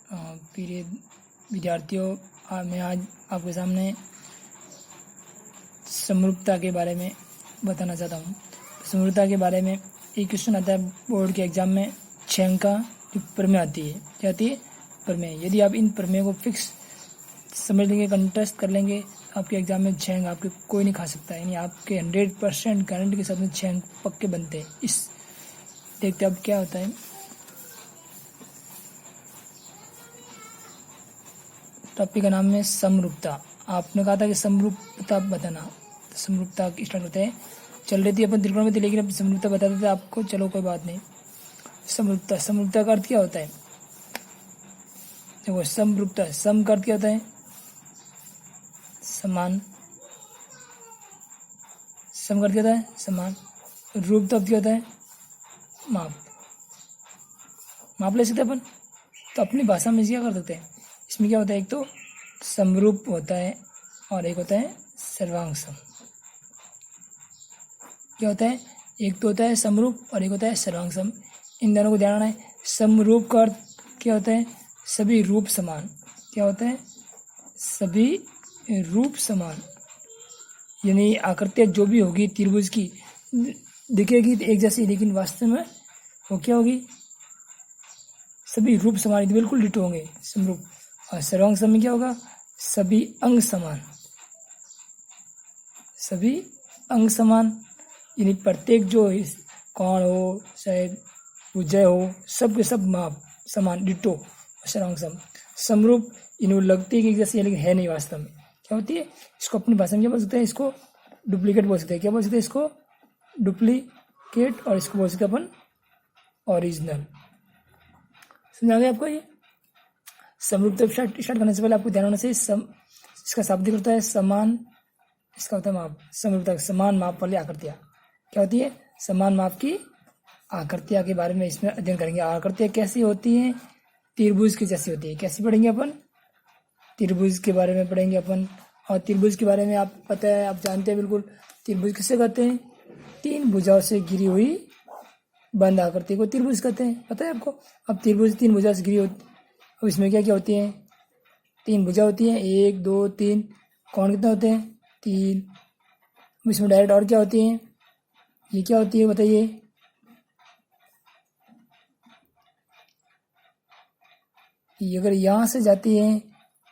प्रिय विद्यार्थियों, मैं आज आपके सामने समरूपता के बारे में बताना चाहता हूँ। समरूपता के बारे में एक क्वेश्चन आता है बोर्ड के एग्जाम में 6 अंक का, जो प्रमेय आती है। क्या आती है? प्रमेय। यदि आप इन प्रमेय को फिक्स समझ लेंगे, कंटेस्ट कर लेंगे, तो आपके एग्जाम में 6 अंक आपके कोई नहीं खा सकता है। यानी आपके 100% गारंटी के साथ में 6 अंक पक्के बनते हैं। इस देखते अब क्या होता है। टॉपिक का नाम है समरूपता। आपने कहा था कि समरूपता बताना, तो समरूपता स्टार्ट करते हैं। चल रही थी अपन त्रिकोणमिति, लेकिन अब समरूपता बता देते आपको। चलो कोई बात नहीं। समरूपता का अर्थ क्या होता है? देखो, समरूपता, सम का अर्थ क्या होता है? समान। सम का अर्थ क्या होता है? समान। रूप का अर्थ क्या होता है? माप। माप ले सकते हैं अपन, तो अपनी भाषा में क्या कर सकते हैं। इसमें क्या होता है? एक तो समरूप होता है और एक होता है सर्वांग सम। क्या होता है? एक तो होता है समरूप और एक होता है सर्वांग सम। इन दोनों को ध्यान रखना है। समरूप का अर्थ क्या होता है? सभी रूप समान। क्या होता है? सभी रूप समान। यानी आकृतियाँ जो भी होगी त्रिभुज की दिखेगी एक जैसी, लेकिन वास्तव में वो क्या होगी? सभी रूप समान, बिल्कुल डिटो होंगे समरूप। और सर्वांग सम में क्या होगा? सभी अंग समान। सभी अंग समान यानी प्रत्येक जो कोण हो, चाहे भुजा हो, सब के सब माप समान, डिटो। सर्वांग सम। समरूप इन्हें लगती है कि जैसे, लेकिन है नहीं वास्तव में। क्या होती है? इसको अपनी भाषा में क्या बोल सकते हैं? इसको डुप्लीकेट बोल सकते हैं। क्या बोल सकते हैं? इसको डुप्लीकेट। और इसको बोल सकते हैं अपन ओरिजिनल। समझा गया आपको? ये समरूपता स्टार्ट करने से पहले आपको ध्यान होना चाहिए। इसका शाब्दिक होता है समान, इसका होता है माप। समरूपता समान माप वाली आकृतियाँ क्या होती है? समान माप की आकृतियाँ के बारे में इसमें अध्ययन करेंगे। आकृतियाँ कैसी होती हैं? त्रिभुज की जैसी होती है। कैसी पढ़ेंगे अपन? त्रिभुज के बारे में पढ़ेंगे अपन। और त्रिभुज के बारे में आप पता है, आप जानते हैं बिल्कुल। त्रिभुज किसे कहते हैं? 3 भुजाओं से घिरी हुई बंद आकृति को त्रिभुज कहते हैं। पता है आपको? अब त्रिभुज 3 भुजा से घिरी होती। अब इसमें क्या क्या होती है? 3 भुजा होती हैं, 1 2 3। कोण कितने होते हैं? 3। इसमें डायरेक्ट और क्या होती है? ये क्या होती है बताइए? ये अगर यहाँ से जाती है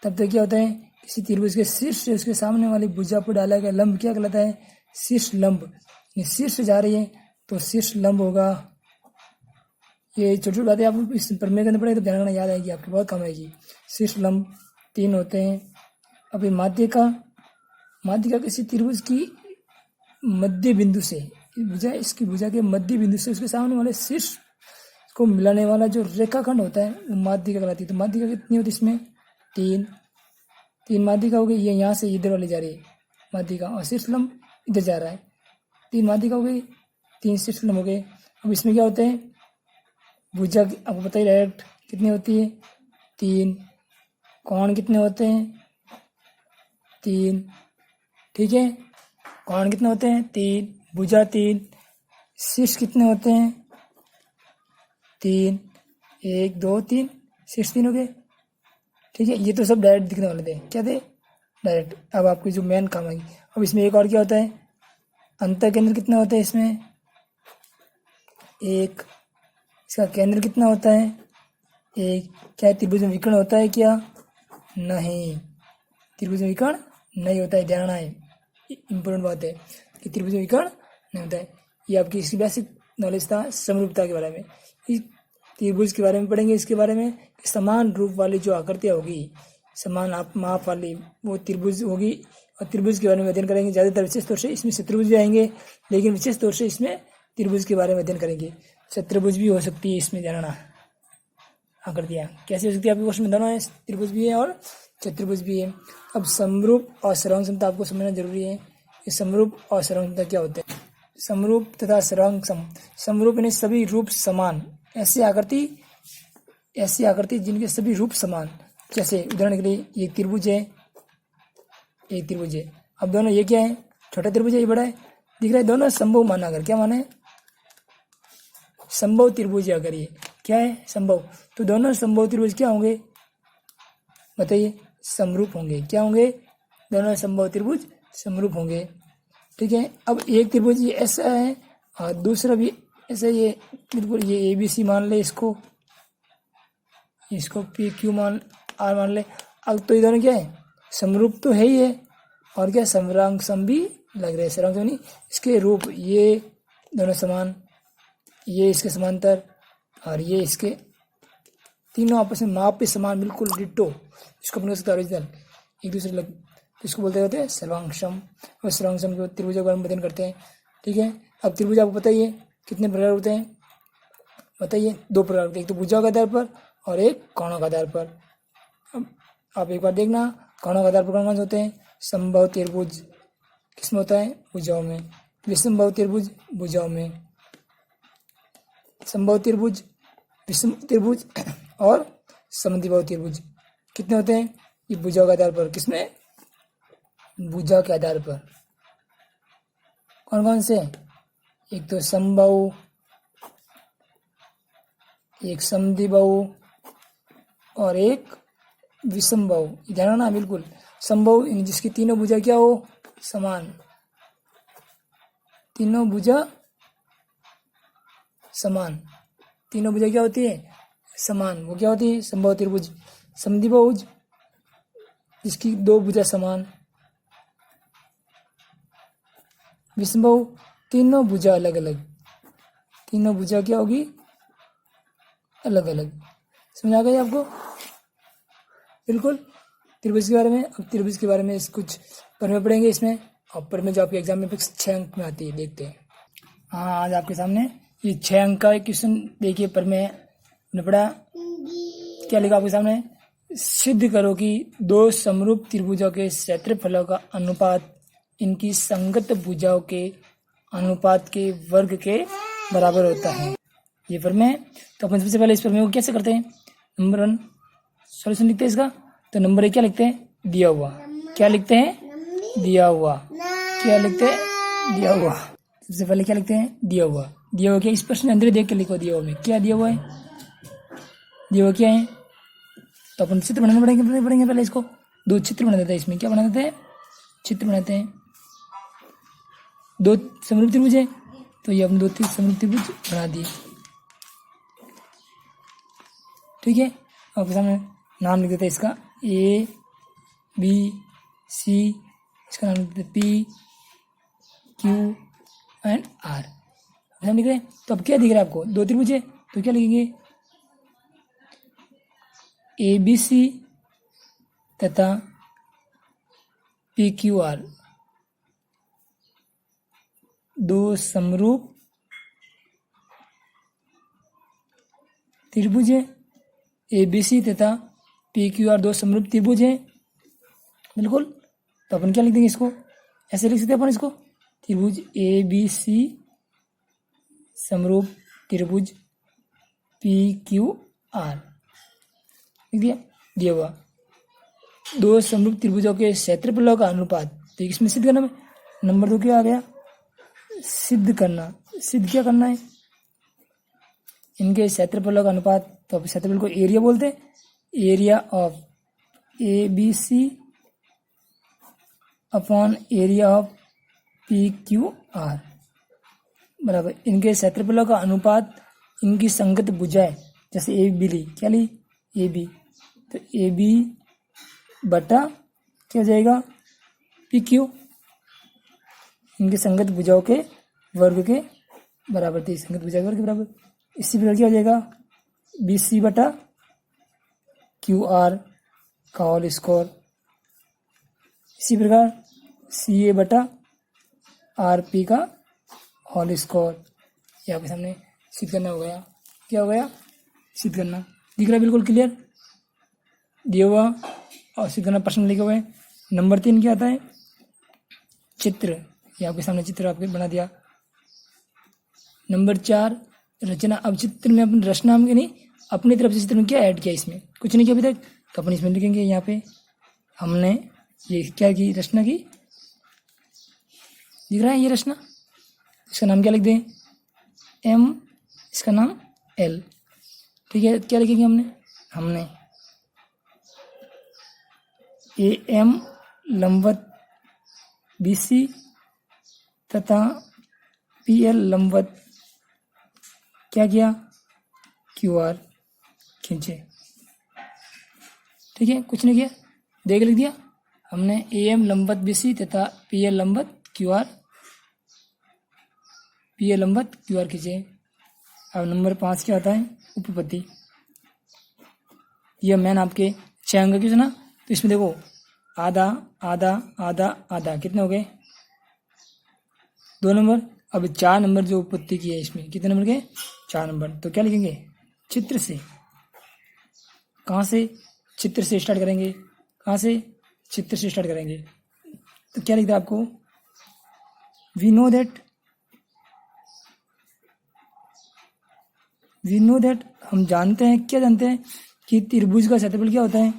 तब तो क्या होता है? किसी त्रिभुज के शीर्ष से उसके सामने वाली भुजा पर डाला गया लंब क्या कहलाता है? शीर्ष लंब। शीर्ष से जा रही है तो शीर्ष लंब होगा। ये छोटी छोटी बातें आप इस प्रमेय के अंदर पढ़ेंगे तो ध्यान रखना, याद आएगी आपकी, बहुत कम आएगी। शीर्ष लंब 3 होते हैं। अभी माध्य का किसी त्रिभुज की मध्य बिंदु से, भुजा, इसकी भुजा के मध्य बिंदु से उसके सामने वाले शीर्ष को मिलाने वाला जो रेखाखंड होता है वो माध्यिका कहलाती है। तो माध्यिका कितनी होती है इसमें? 3 माध्यिका हो गई। ये यहाँ से इधर वाली जा रही है माध्यिका, और शीर्ष लंब इधर जा रहा है। 3 माध्यिका हो गई, 3 शीर्ष लंब हो गए। अब इसमें क्या होते हैं? भुजा आपको पता ही डायरेक्ट कितनी होती है? 3। कोण कितने होते हैं? 3। ठीक है, कोण कितने होते हैं? 3। भुजा 3। शीर्ष कितने होते हैं? 3। 1 2 3 शीर्ष 3 हो गए। ठीक है, ये तो सब डायरेक्ट दिखने वाले थे। क्या थे? डायरेक्ट। अब आपकी जो मेन काम आएगी। अब इसमें एक और क्या होता है? अंतर केंद्र कितने होते हैं इसमें? 1। इसका केंद्र कितना होता है? 1। क्या त्रिभुज में विकर्ण होता है क्या? नहीं, त्रिभुज में विकर्ण नहीं होता है। ध्यान रखना है, इंपॉर्टेंट बात है कि त्रिभुज में विकर्ण नहीं होता है। ये आपकी इसकी बेसिक नॉलेज था समरूपता के बारे में। इस त्रिभुज के बारे में पढ़ेंगे, इसके बारे में समान रूप वाली जो आकृतियाँ होगी, समान माप वाली, वो त्रिभुज होगी। और त्रिभुज के बारे में अध्ययन करेंगे। ज़्यादातर विशेष तौर से इसमें चतुर्भुज भी आएंगे, लेकिन विशेष तौर से इसमें त्रिभुज के बारे में अध्ययन करेंगे। चतुर्भुज भी हो सकती है इसमें, जानना। आकृतियाँ कैसी हो सकती है आपके क्वेश्चन में? दोनों है, त्रिभुज भी है और चतुर्भुज भी है। अब समरूप और सर्वांग समता आपको समझना जरूरी है कि समरूप और सर्वांग समता क्या होते हैं। समरूप तथा सर्वांग सम। समरूप यानी सभी रूप समान। ऐसी आकृति जिनके सभी रूप समान। जैसे उदाहरण के लिए ये त्रिभुज है, एक त्रिभुज है। अब दोनों ये क्या है? छोटा त्रिभुज है, ये बड़ा है, दिख रहा है। दोनों संभव माना। अगर क्या माने? संभव त्रिभुज। अगर ये क्या है? संभव, तो दोनों संभव त्रिभुज क्या होंगे? बताइए, समरूप होंगे। क्या होंगे? दोनों समबाहु त्रिभुज समरूप होंगे। ठीक है, अब एक त्रिभुज ये ऐसा है और दूसरा भी ऐसा, ये बिल्कुल ये ABC मान ले, इसको PQ मान R मान ले। अब तो ये दोनों क्या है? समरूप तो है ही है, और क्या समरांग सम भी लग रहे हैं। समरांग नहीं, इसके रूप, ये दोनों समान, ये इसके समांतर और ये इसके, तीनों आपस में माप पे समान, बिल्कुल डिट्टो। इसको अपने सकते ओरिजिनल एक दूसरे लग, इसको बोलते रहते हैं सर्वांगसम। और सर्वांगसम को त्रिभुज का वर्णन करते हैं। ठीक है, अब त्रिभुज आपको पता ही है कितने प्रकार होते हैं, बताइए। 2 प्रकार होते हैं, एक तो भुजाओं के आधार पर और एक कोणों के आधार पर। अब आप एक बार देखना, कोणों के आधार पर कौन कौन से होते हैं? समबाहु त्रिभुज किसमें होता है? भुजाओं में। विषमबाहु त्रिभुज भुजाओं में। समबाहु त्रिभुज, विषम त्रिभुज और समद्विबाहु त्रिभुज कितने होते हैं? ये भुजाओं के आधार पर। किसमें? भुजा के आधार पर। कौन कौन से? एक तो समबाहु, एक समद्विबाहु और एक विषमबाहु। ध्यान रखना बिल्कुल। समबाहु जिसकी तीनों भुजा क्या हो? समान, तीनों भुजा समान। तीनों भुजा क्या होती है? समान। वो क्या होती है? समबाहु त्रिभुज। समद्विबाहु जिसकी 2 भुजा समान। विषमबाहु तीनों भुजा अलग अलग। तीनों भुजा क्या होगी? अलग अलग। समझ आ गई आपको? बिल्कुल। त्रिभुज के बारे में, अब त्रिभुज के बारे में कुछ प्रमेय पढ़ेंगे इसमें, और प्रमेय जो आपके एग्जाम में फिक्स 6 अंक में आती है। देखते हैं। हाँ, आज आपके सामने ये 6 अंक का एक क्वेश्चन देखिए। प्रमेय ने पढ़ा, क्या लिखा आपके सामने? सिद्ध करो कि 2 समरूप त्रिभुजों के क्षेत्रफलों का अनुपात इनकी संगत भुजाओं के अनुपात के वर्ग के बराबर होता है। ये प्रमेय। तो अपन सबसे पहले इस प्रमेय को कैसे करते हैं? नंबर 1 सॉल्यूशन लिखते हैं इसका। तो नंबर 1 क्या लिखते हैं? दिया हुआ। क्या लिखते हैं? दिया हुआ। क्या लिखते हैं? दिया हुआ। सबसे पहले क्या लिखते हैं? दिया हुआ। दिया हुआ क्या? इस प्रश्न अंदर देख के लिखो। दिया हुआ में क्या दिया हुआ है? दिया हुआ क्या है? तो अपन चित्र बनाने पड़ेंगे पहले इसको। 2 चित्र बना देते हैं इसमें। क्या बना देते हैं? चित्र बनाते हैं। 2 समरूप त्रिभुज है, तो ये अपने 2 समरूप त्रिभुज बना दिए। ठीक है, आपके सामने नाम लिख देते हैं इसका ABC। इसका नाम लिख देते P Q एंड R। नाम लिख रहे हैं। तो अब क्या दिख रहा है आपको? 2 त्रिभुज है, तो क्या लिखेंगे? ABC तथा PQR 2 समरूप त्रिभुज है। ABC तथा PQR 2 समरूप त्रिभुज है। बिल्कुल। तो अपन क्या लिख देंगे इसको? ऐसे लिख सकते हैं अपन इसको, त्रिभुज ABC समरूप त्रिभुज PQR लिख दिया। दिया हुआ 2 समरूप त्रिभुजों के क्षेत्रफलों का अनुपात, तो इसमें सिद्ध करना है। नंबर 2 क्या आ गया? सिद्ध करना। सिद्ध क्या करना है? इनके क्षेत्रफलों का अनुपात। तो क्षेत्रफल को एरिया बोलते हैं। Area of ABC upon area of PQR बराबर इनके क्षेत्रफलों का अनुपात इनकी संगत भुजाएं, जैसे AB ली, क्या ली? AB। तो AB बटा क्या हो जाएगा? PQ। इनके संगत भुजाओं के वर्ग के बराबर थी। संगत भुजा के वर्ग के बराबर। इसी प्रकार क्या हो जाएगा? BC बटा QR का होल स्क्वायर। इसी प्रकार CA बटा RP का होल स्क्वायर। ये आपके सामने सिद्ध करना हो गया। क्या हो गया? सिद्ध करना। दिख रहा है बिल्कुल क्लियर? दिया हुआ और सिद्ध करना प्रश्न लिखे हुए। नंबर 3 क्या आता है? चित्र। ये आपके सामने चित्र आपके बना दिया। नंबर 4 रचना। अब चित्र में अपन रचना हम नहीं, अपनी तरफ से चित्र में क्या ऐड किया? इसमें कुछ नहीं किया अभी तक, तो अपन इसमें लिखेंगे। यहाँ पे हमने ये क्या की? रचना की। दिख रहा है ये रचना? इसका नाम क्या लिख दें? M। इसका नाम L। ठीक है, क्या लिखेंगे हमने? ए एम लंबवत बी सी तथा पी एल लंबवत क्या किया, क्यू आर खींचे। ठीक है, कुछ नहीं किया, देख लिख दिया हमने, ए एम लंबवत बी सी तथा पी एल लंबवत क्यू आर खींचे। अब नंबर 5 क्या होता है, उपपत्ति। यह मैंने आपके 6 अंक की सुना, तो इसमें देखो आधा आधा आधा आधा कितने हो गए, 2 नंबर। अब 4 नंबर जो उपपत्ति की है इसमें कितने नंबर के, 4 नंबर। तो क्या लिखेंगे, चित्र से। कहाँ से, चित्र से स्टार्ट करेंगे। कहाँ से, चित्र से स्टार्ट करेंगे। तो क्या लिखता है आपको, वी नो दैट हम जानते हैं, क्या जानते हैं कि त्रिभुज का क्षेत्रफल क्या होता है,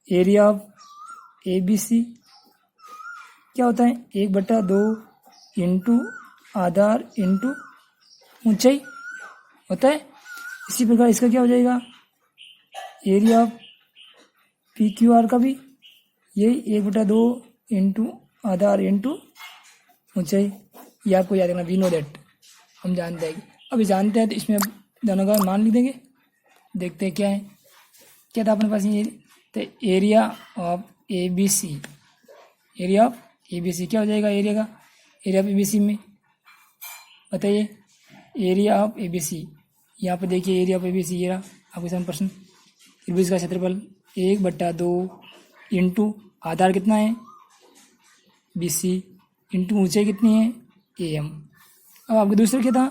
area of A B C क्या होता है, 1/2 इंटू आधार इंटू ऊंचाई होता है। इसी प्रकार इसका क्या हो जाएगा, area of P Q R का भी यही 1/2 इंटू आधार इंटू ऊंचाई। ये आपको याद रखना, वी नो दैट हम जानते हैं। अभी जानते हैं तो इसमें दोनों का मान लिख देंगे। देखते हैं क्या है, क्या था अपने पास ये, तो area of A B C, area of A B C क्या हो जाएगा, एरिया का, area of A B C में बताइए, area of A B C. यहाँ पर देखिए area of A B C, ये रहा आपके सामने प्रश्न। त्रिभुज का क्षेत्रफल 1/2 इंटू आधार कितना है, बी सी, इंटू ऊंचाई कितनी है, ए एम। अब आपके दूसरा क्या था,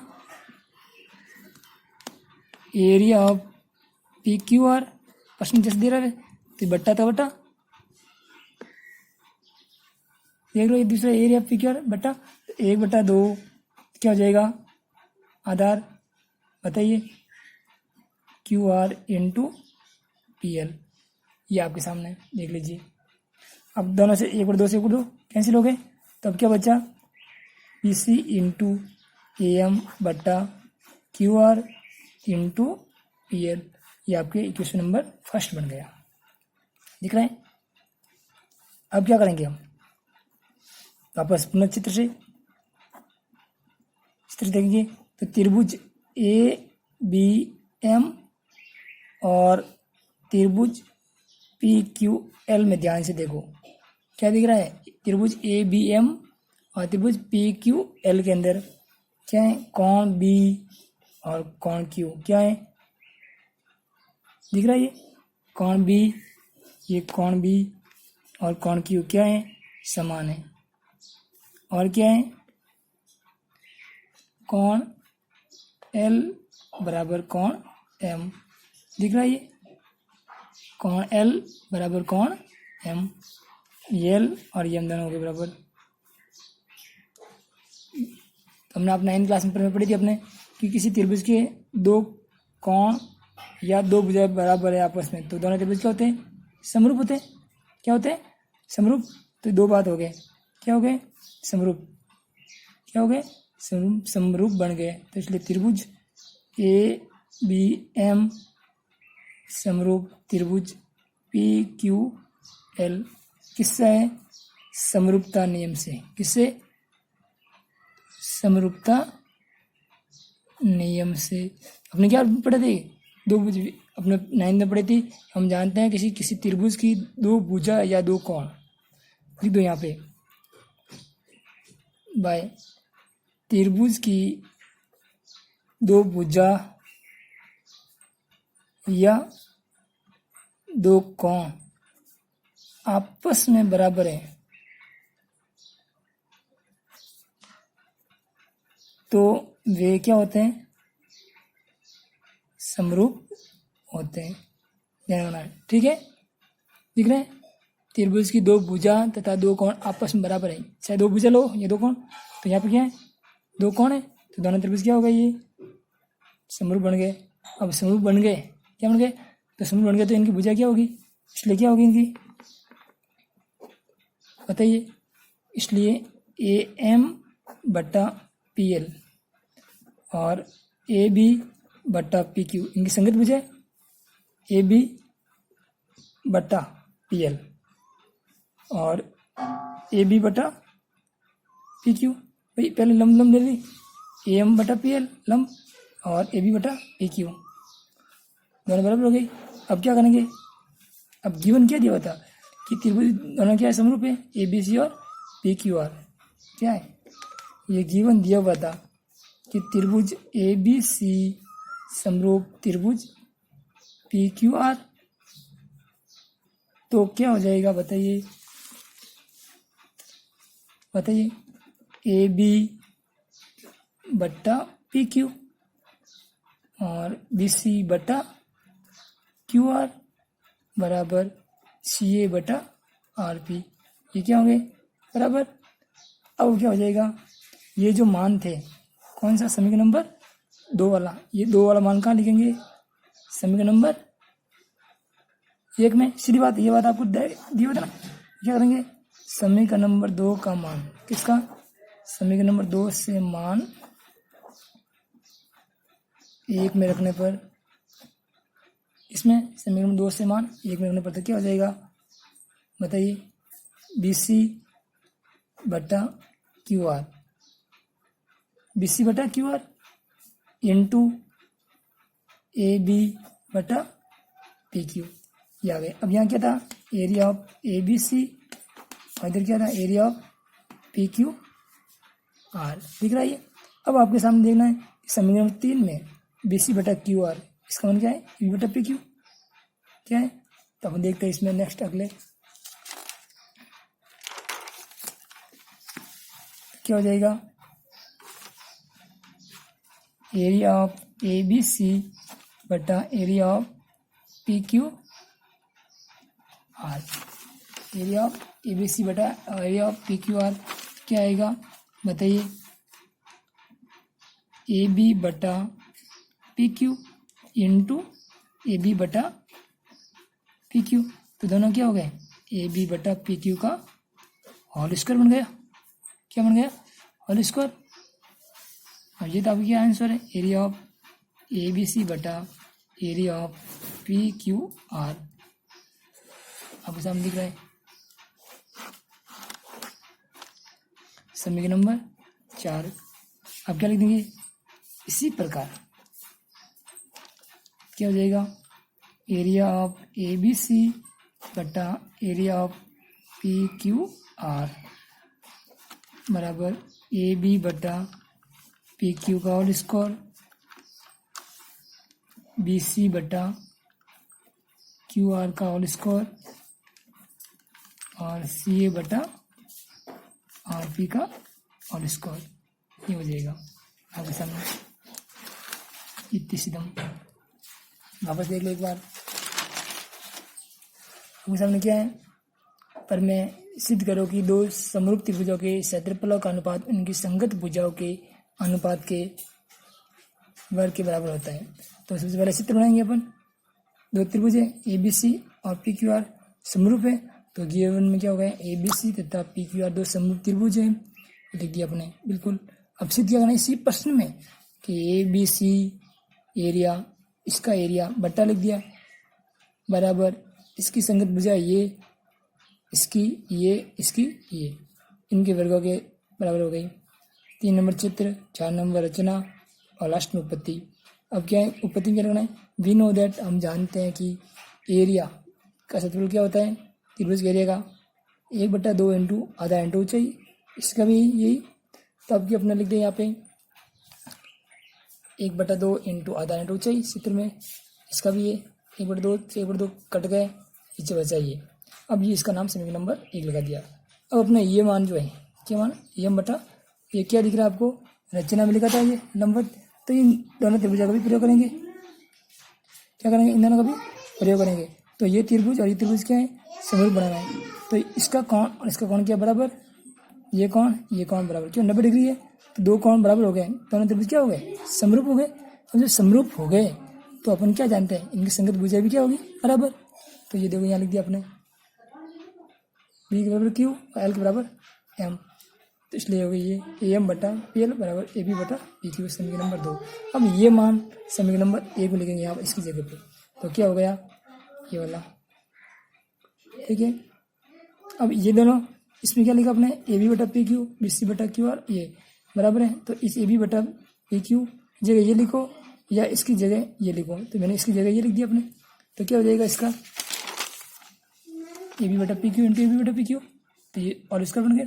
area of P Q are, प्रश्न जैसे दे रहा है तो बट्टा था बट्टा, देख लो ये दूसरा area of P Q are बट्टा 1/2 क्या हो जाएगा, आधार बताइए, Q R into P L. ये आपके सामने देख लीजिए। अब दोनों से 1/2 से 1/2 कैंसिल हो गए, तो अब क्या बचा, P C into A M बट्टा Q R into P L. ये आपके इक्वेशन नंबर 1 बन गया, दिख रहा है। अब क्या करेंगे हम, वापस पुनः चित्र से चित्र देखेंगे, तो त्रिभुज ए बी एम और त्रिभुज पी क्यू एल में ध्यान से देखो क्या दिख रहा है, त्रिभुज ए बी एम और त्रिभुज पी क्यू एल के अंदर क्या है, कोण बी और कोण क्यू क्या है, दिख रहा है ये कोण बी, ये कोण बी और कोण क्यू क्या है, समान है। और क्या है, कोण एल बराबर कोण एम, दिख रहा है ये कोण एल बराबर कोण एम, एल और एम दोनों के बराबर। तो हमने अपना 9th क्लास में पढ़ी थी अपने कि किसी त्रिभुज के 2 कोण या 2 भुजाएं बराबर है आपस में, तो दोनों त्रिभुज क्या होते हैं, समरूप होते हैं। क्या होते हैं, समरूप। तो 2 बात हो गए, क्या हो गए, समरूप, क्या हो गए, समरूप बन गए। तो इसलिए त्रिभुज ए बी एम समरूप त्रिभुज पी क्यू एल किससे है, समरूपता नियम से। किससे, समरूपता नियम से। अपने क्या पढ़े थे, 2 भुज अपने 9th में पढ़े थी। हम जानते हैं किसी त्रिभुज की 2 भुजा या 2 कोण, लिख दो यहाँ पे, बाय त्रिभुज की 2 भुजा या 2 कोण आपस में बराबर है तो वे क्या होते हैं, समरूप होते हैं। ध्यान रखना है, ठीक है, दिख रहे हैं। त्रिभुज की 2 भुजा तथा 2 कोण आपस में बराबर है, चाहे 2 भुजा लो या 2 कोण, तो यहाँ पे क्या है, 2 कोण है, तो दोनों त्रिभुज क्या हो गए, ये समरूप बन गए। अब समरूप बन गए, क्या बन गए, तो समरूप बन गए तो इनकी भुजा क्या होगी, इसलिए क्या होगी इनकी, बताइए, इसलिए ए एम बट्टा पी एल और ए बी बट्टा पी क्यू इनकी संगत भुजा है, ए बी बट्टा पी एल और ए बी बटा पी क्यू। भाई पहले लंब लंब ले ली, ए एम बटा पी एल लंब और ए बी बटा पी क्यू, दोनों बराबर हो गई। अब क्या करेंगे, अब गिवन क्या दिया हुआ था कि त्रिभुज दोनों क्या है, समरूप है, ए बी सी और पी क्यू आर। क्या है ये गिवन दिया हुआ था कि त्रिभुज ए बी सी समरूप त्रिभुज पी क्यू आर। तो क्या हो जाएगा बताइए, बताइए ए बी बट्टा पी क्यू और बी सी बटा क्यू आर बराबर सी ए बटा आर पी। ये क्या होंगे बराबर। अब क्या हो जाएगा, ये जो मान थे कौन सा, समीकरण नंबर 2 वाला, ये 2 वाला मान कहाँ लिखेंगे, समीकरण नंबर 1 में। सीधी बात, ये बात आपको दिया हुआ था ना। क्या करेंगे, समीकरण नंबर 2 का मान, किसका, समीकरण नंबर 2 से मान 1 में रखने पर, इसमें समीकरण नंबर 2 से मान 1 में रखने पर तो क्या हो जाएगा बताइए, बी सी बटा क्यू आर, बी सी बटा Q R into A B बटा पी क्यू। ये आ गए। अब यहाँ क्या था, area of A B C और इधर क्या था, area of P Q R. दिख रहा है ये। अब आपके सामने देखना है समीकरण नंबर 3 में बी सी बटा क्यू आर, इसका मान क्या है, बी बटा पी क्यू क्या है। तो अपन देखते हैं इसमें नेक्स्ट अगले क्या हो जाएगा, area of A B C बटा area of P Q R. Area of A B C बटा area of P Q R क्या आएगा बताइए, ए बी बटा P Q into A B बटा पी क्यू। तो दोनों क्या हो गए, ए बी बटा पी क्यू का होल स्क्वायर बन गया। क्या बन गया, होल स्क्वायर। अब ये तो आपका क्या आंसर है, area of A B C बटा area of P Q R. आपके सामने दिख रहा है समीकरण नंबर 4। अब क्या लिख देंगे, इसी प्रकार क्या हो जाएगा, area of A B C बटा area of P Q R बराबर ए बी बटा पी क्यू का होल स्क्वायर बी सी बटा क्यू आर का होल स्क्वायर और सी ए बटा आर पी का होल स्क्वायर। ये हो जाएगा आपके सामने। इतनी सीधम वापस देख लो एक बार, आपके सामने क्या है, पर मैं सिद्ध करो कि दो समरूप त्रिभुजों के क्षेत्रफलों का अनुपात उनकी संगत भुजाओं के अनुपात के वर्ग के बराबर होता है। तो सबसे पहले चित्र बनाएंगे अपन, दो त्रिभुज है ए बी सी और पी क्यू आर समरूप है। तो गिवन में क्या होगा, ए बी सी तथा पी क्यू आर दो समरूप त्रिभुज है, लिख दिया अपने बिल्कुल। अब सिद्ध क्या करना है इसी प्रश्न में कि ए बी सी एरिया, इसका एरिया बट्टा लिख दिया बराबर इसकी संगत भुजा ये, इसकी ये, इसकी ये, इनके वर्गों के बराबर हो गई। 3 नंबर चित्र, 4 नंबर रचना और लास्ट में उत्पत्ति। अब क्या है, उत्पत्ति में क्या करना है, वी नो दैट, हम जानते हैं कि एरिया का क्षेत्रफल क्या होता है, त्रिभुज के एरिया का 1/2 इंटू आधा इंटू ऊंचाई, इसका भी यही। तो अब क्या अपना लिख दें यहाँ पे 1/2 इंटू आधा इंटू ऊंचाई चित्र में, इसका भी ये 1/2 से 1/2 कट गए, नीचे बचा ये। अब ये इसका नाम समीकरण नंबर 1 लगा दिया। अब अपना ये मान जो है, क्या मान, एम बटा ये क्या दिख रहा है आपको, रचना में लिखा था ये लंबवत। तो इन दोनों त्रिभुजों का भी प्रयोग करेंगे, क्या करेंगे, इन दोनों का भी प्रयोग करेंगे। तो ये त्रिभुज और ये त्रिभुज क्या है, समरूप बनाना है। तो इसका कोण और इसका कोण क्या बराबर, ये कोण बराबर, क्यों 90 डिग्री है। तो दो कोण बराबर हो गए, दोनों त्रिभुज क्या हो गए, समरूप हो गए। अब जब समरूप हो गए तो अपन क्या जानते हैं, इनकी संगत भुजा भी क्या होगी बराबर। तो ये देखो यहाँ लिख दिया अपने, बी के बराबर क्यू और एल के बराबर एम। तो इसलिए हो गई ये ए एम बटा पी एल बराबर ए बी बटा पी क्यू, समीकरण नंबर 2। अब ये मान समीकरण नंबर 1 में लिखेंगे यहाँ इसकी जगह पे। तो क्या हो गया, ये वाला ठीक है। अब ये दोनों, इसमें क्या लिखा आपने, ए बी बटा पी क्यू, बी सी बटा क्यू आर, ये बराबर है। तो इस ए बी बटा पी क्यू जगह ये लिखो या इसकी जगह ये लिखो, तो मैंने इसकी जगह ये लिख दिया अपने। तो क्या हो जाएगा इसका, ए बी बटा P Q into A B बटा पी क्यू, तो ये और इसका बन गया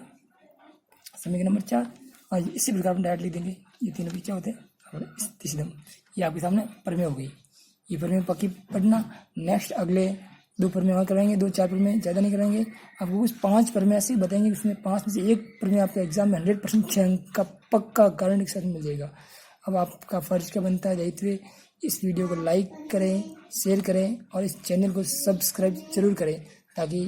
समीकरण नंबर 4। और इसी प्रकार हम डायरेक्ट लिख देंगे, ये तीनों भी क्या होते हैं और तीसरे नंबर, ये आपके सामने प्रमेय हो गई। ये प्रमेय पक्की पढ़ना। नेक्स्ट अगले 2 प्रमेय और कराएंगे, 2-4 प्रमेय, ज़्यादा नहीं कराएंगे। आपको कुछ 5 प्रमेय ऐसे बताएंगे, उसमें 5 में से 1 प्रमेय आपके एग्जाम में 100% 6 अंक का पक्का गारंटी के साथ मिल जाएगा। अब आपका फर्ज क्या बनता है, दायित्व, इस वीडियो को लाइक करें, शेयर करें और इस चैनल को सब्सक्राइब जरूर करें, ताकि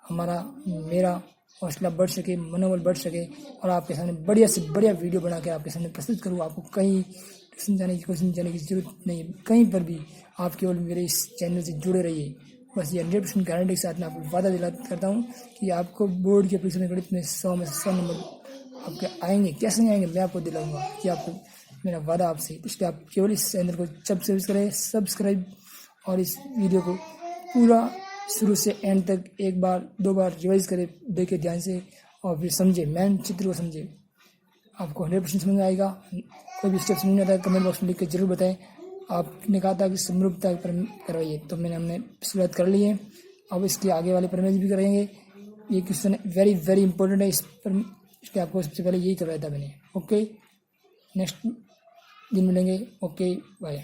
मेरा हौसला बढ़ सके, मनोबल बढ़ सके और आपके सामने बढ़िया से बढ़िया वीडियो बना के आपके सामने प्रस्तुत करूँ। आपको कहीं ट्यूशन जाने की, कोचिंग जाने की जरूरत नहीं है, कहीं पर भी आप केवल मेरे इस चैनल से जुड़े रहिए। बस ये 100% गारंटी के साथ मैं आपको वादा दिला करता हूँ कि आपको बोर्ड के परीक्षा में गणित में 100 में से 100 नंबर आपके आएंगे। कैसे नहीं आएंगे मैं आपको दिलाऊंगा, कि आपको मेरा वादा आपसे। इसलिए आप केवल इस चैनल को सब्सक्राइब और इस वीडियो को पूरा शुरू से एंड तक 1 बार 2 बार रिवाइज करें, देखें ध्यान से और फिर समझे, मेन चित्र को समझे। आपको 100% समझ में आएगा। कोई भी स्टेप समझ नहीं आता है कमेंट बॉक्स में लिख के जरूर बताएं। आपने कहा था कि समरूपता करवाइए, तो हमने शुरुआत कर ली है। अब इसके आगे वाले प्रमेय भी करेंगे। ये क्वेश्चन वेरी वेरी इंपॉर्टेंट है, इसलिए आपको सबसे पहले यही करवाया था मैंने। ओके, नेक्स्ट दिन मिलेंगे। Okay, bye.